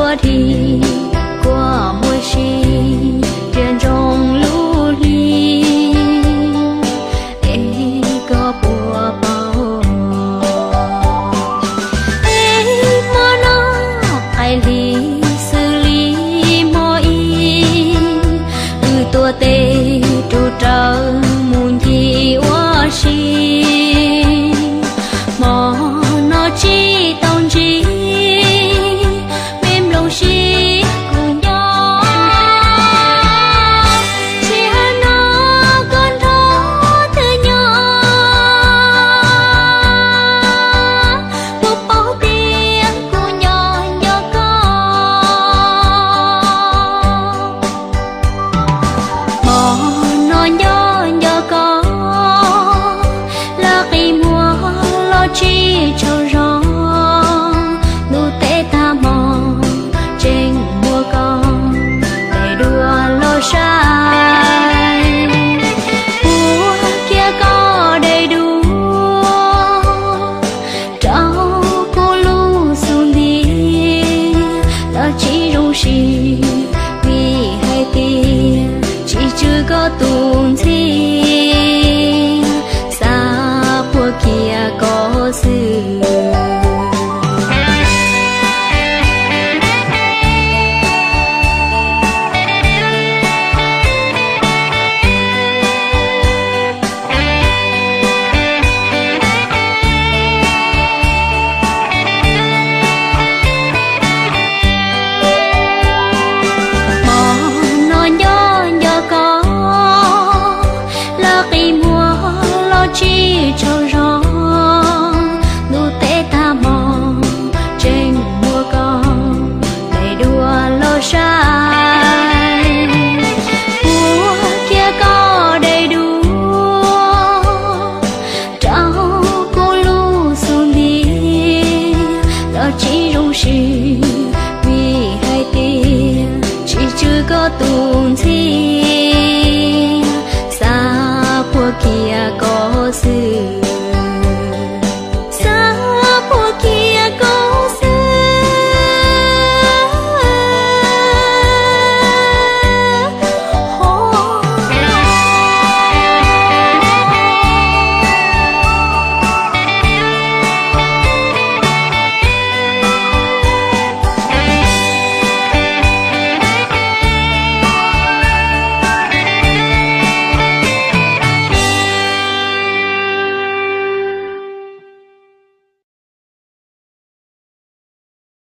của thì của môi xì trên trong lũ ly ấy có bùa bao ấy mà nó ai lý xử lý mọi tua tê trụ trơ muôn chi hoa xì mà nó chi tông chi mềm lòng xì cùng nhau chỉ nó con thó từ nhỏ một bao tiếng của nhỏ nhỏ con nó nhỏ nhỏ con là khi mùa lo chi cho gió nụ tê ta mong trên mùa con để đua lo sai mùa kia có đầy đủ trao cô lu xuống đi ta chỉ rung xì vì hai tiền chỉ chưa có tuôn thi xa mùa kia có sự nó nhỏ nhỏ có là khi mùa lo chi cho gió nụ tê ta mong trên mùa con đầy đua lo sai mùa kia có đầy đủ trao cô lu xuống đi đó chỉ rung xì vì hai tiền chỉ chưa có tuôn